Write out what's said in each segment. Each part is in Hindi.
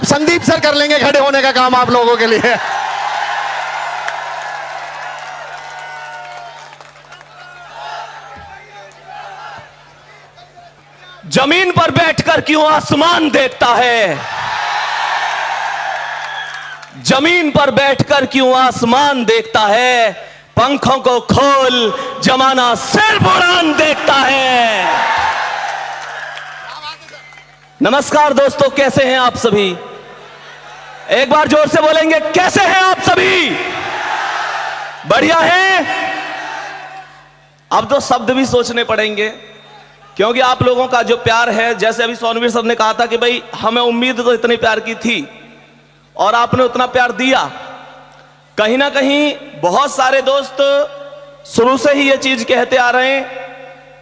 अब संदीप सर कर लेंगे खड़े होने का काम आप लोगों के लिए। जमीन पर बैठकर क्यों आसमान देखता है, जमीन पर बैठकर क्यों आसमान देखता है, पंखों को खोल जमाना सिर्फ उड़ान देखता है। नमस्कार दोस्तों, कैसे हैं आप सभी? एक बार जोर से बोलेंगे, कैसे हैं आप सभी? बढ़िया हैं? अब तो शब्द भी सोचने पड़ेंगे, क्योंकि आप लोगों का जो प्यार है, जैसे अभी सोनवीर साहब ने कहा था कि भाई हमें उम्मीद तो इतने प्यार की थी और आपने उतना प्यार दिया। कहीं ना कहीं बहुत सारे दोस्त शुरू से ही ये चीज कहते आ रहे हैं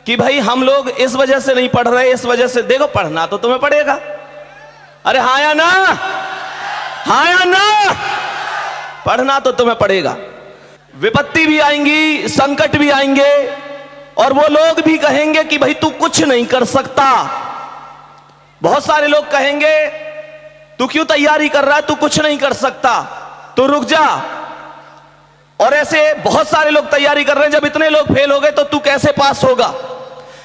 कि भाई हम लोग इस वजह से नहीं पढ़ रहे, इस वजह से। देखो, पढ़ना तो तुम्हें पड़ेगा। अरे हाँ या ना? हाँ या ना? पढ़ना तो तुम्हें पड़ेगा। विपत्ति भी आएंगी, संकट भी आएंगे, और वो लोग भी कहेंगे कि भाई तू कुछ नहीं कर सकता। बहुत सारे लोग कहेंगे तू क्यों तैयारी कर रहा है, तू कुछ नहीं कर सकता, तू रुक जा। और ऐसे बहुत सारे लोग तैयारी कर रहे हैं, जब इतने लोग फेल हो गए तो तू कैसे पास होगा।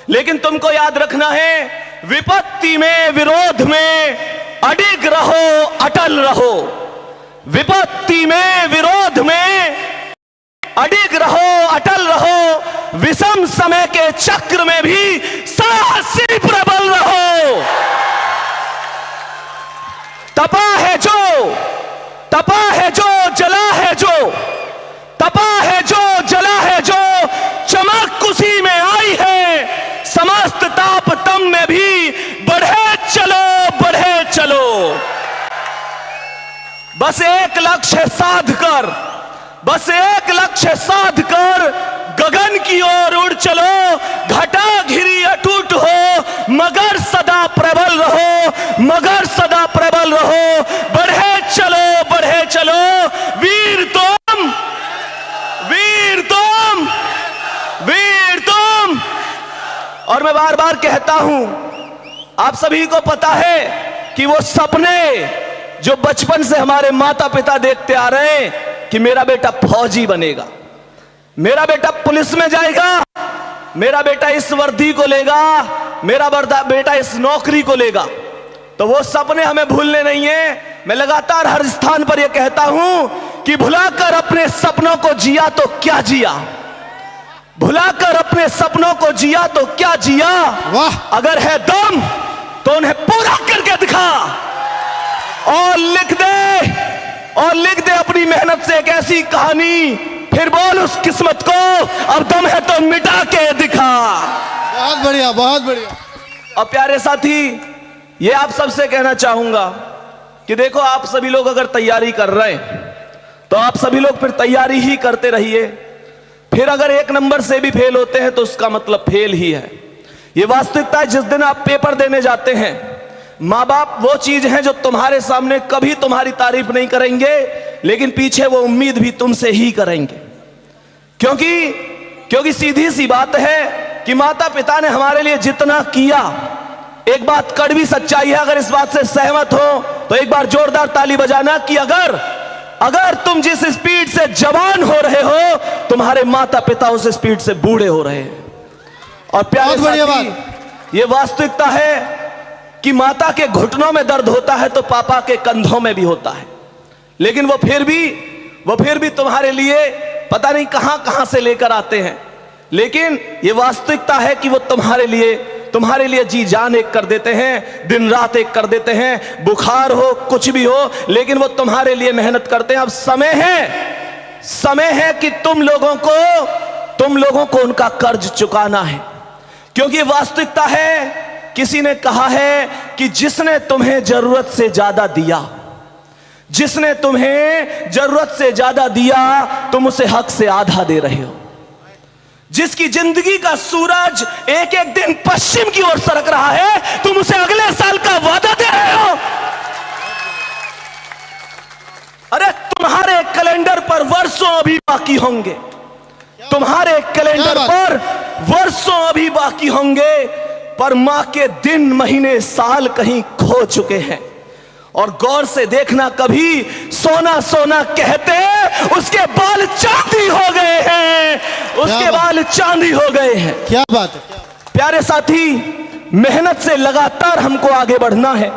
लेकिन तुमको याद रखना है, विपत्ति में, विरोध में अडिग रहो, अटल रहो। विपत्ति में, विरोध में अडिग रहो, अटल रहो। विषम समय के चक्र में भी साहसी प्रबल रहो। तपा है जो, तपा है जो, जला है जो, तपा है जो, जला है जो, चमक उसी में आई है। समस्त ताप तम में भी बढ़े चलो, बढ़े चलो। बस एक लक्ष्य साध कर, बस एक लक्ष्य साध कर गगन की ओर उड़ चलो। घटा घिरी अटूट हो, मगर सदा प्रबल रहो, मगर सदा प्रबल रहो। बढ़े चलो, बढ़े चलो। वीर तुम, वीर तुम, वीर तुम। और मैं बार बार कहता हूं, आप सभी को पता है कि वो सपने जो बचपन से हमारे माता पिता देखते आ रहे हैं कि मेरा बेटा फौजी बनेगा, मेरा बेटा पुलिस में जाएगा, मेरा बेटा इस वर्दी को लेगा, मेरा बेटा इस नौकरी को लेगा, तो वो सपने हमें भूलने नहीं है। मैं लगातार हर स्थान पर यह कहता हूं कि भुलाकर अपने सपनों को जिया तो क्या जिया, भुलाकर अपने सपनों को जिया तो क्या जिया। वाह! अगर है दम तो उन्हें पूरा करके दिखा, और लिख दे, और लिख दे अपनी मेहनत से एक ऐसी कहानी। फिर बोल उस किस्मत को, अब दम है तो मिटा के दिखा। बहुत बढ़िया, बहुत बढ़िया। और प्यारे साथी, ये आप सबसे कहना चाहूंगा कि देखो, आप सभी लोग अगर तैयारी कर रहे हैं तो आप सभी लोग फिर तैयारी ही करते रहिए। फिर अगर एक नंबर से भी फेल होते हैं तो उसका मतलब फेल ही है। ये वास्तविकता है। जिस दिन आप पेपर देने जाते हैं, माँ बाप वो चीज है जो तुम्हारे सामने कभी तुम्हारी तारीफ नहीं करेंगे, लेकिन पीछे वो उम्मीद भी तुमसे ही करेंगे। क्योंकि सीधी सी बात है कि माता पिता ने हमारे लिए जितना किया, एक बात कड़वी सच्चाई है, अगर इस बात से सहमत हो तो एक बार जोरदार ताली बजाना कि अगर तुम जिस स्पीड से जवान हो रहे हो, तुम्हारे माता पिता उस स्पीड से बूढ़े हो रहे हैं। और प्यारे साथी, ये वास्तविकता है कि माता के घुटनों में दर्द होता है तो पापा के कंधों में भी होता है, लेकिन वो फिर भी तुम्हारे लिए पता नहीं कहां कहां से लेकर आते हैं। लेकिन ये वास्तविकता है कि वो तुम्हारे लिए जी जान एक कर देते हैं, दिन रात एक कर देते हैं। बुखार हो, कुछ भी हो, लेकिन वो तुम्हारे लिए मेहनत करते हैं। अब समय है कि तुम लोगों को उनका कर्ज चुकाना है। क्योंकि वास्तविकता है, किसी ने कहा है कि जिसने तुम्हें जरूरत से ज्यादा दिया, जिसने तुम्हें जरूरत से ज्यादा दिया, तुम उसे हक से आधा दे रहे हो। जिसकी जिंदगी का सूरज एक एक दिन पश्चिम की ओर सरक रहा है, तुम उसे अगले साल का वादा दे रहे हो। अरे तुम्हारे कैलेंडर पर वर्षों अभी बाकी होंगे, तुम्हारे कैलेंडर पर वर्षों अभी बाकी होंगे, पर मां के दिन, महीने, साल कहीं खो चुके हैं। और गौर से देखना, कभी सोना सोना कहते उसके बाल चांदी हो गए हैं, उसके बाल चांदी हो गए हैं। क्या बात है। प्यारे साथी, मेहनत से लगातार हमको आगे बढ़ना है।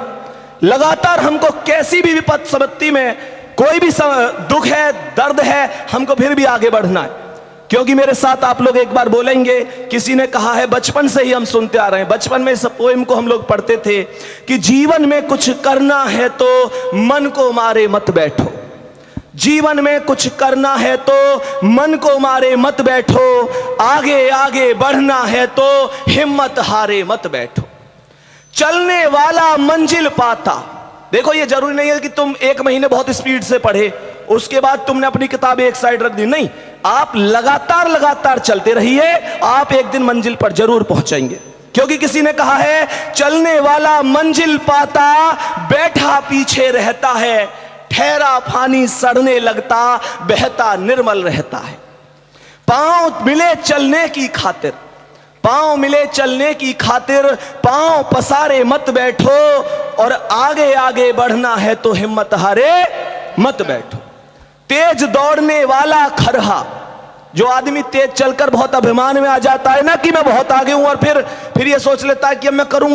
लगातार हमको कैसी भी विपद संपत्ति में, कोई भी दुख है, दर्द है, हमको फिर भी आगे बढ़ना है। क्योंकि मेरे साथ आप लोग एक बार बोलेंगे, किसी ने कहा है, बचपन से ही हम सुनते आ रहे हैं, बचपन में इस पोएम को हम लोग पढ़ते थे कि जीवन में कुछ करना है तो मन को मारे मत बैठो। जीवन में कुछ करना है तो मन को मारे मत बैठो, आगे आगे बढ़ना है तो हिम्मत हारे मत बैठो। चलने वाला मंजिल पाता। देखो, ये जरूरी नहीं है कि तुम एक महीने बहुत स्पीड से पढ़े, उसके बाद तुमने अपनी किताबें एक साइड रख दी। नहीं, आप लगातार चलते रहिए, आप एक दिन मंजिल पर जरूर पहुंचेंगे। क्योंकि किसी ने कहा है, चलने वाला मंजिल पाता, बैठा पीछे रहता है, ठहरा पानी सड़ने लगता, बहता निर्मल रहता है। पांव मिले चलने की खातिर, पांव मिले चलने की खातिर, पांव पसारे मत बैठो, और आगे आगे बढ़ना है तो हिम्मत हारे मत बैठो। तेज दौड़ने वाला खरहा, जो आदमी तेज चलकर बहुत अभिमान में आ जाता है ना कि मैं बहुत आगे हूं, और फिर ये सोच लेता है कि अब मैं करूंगा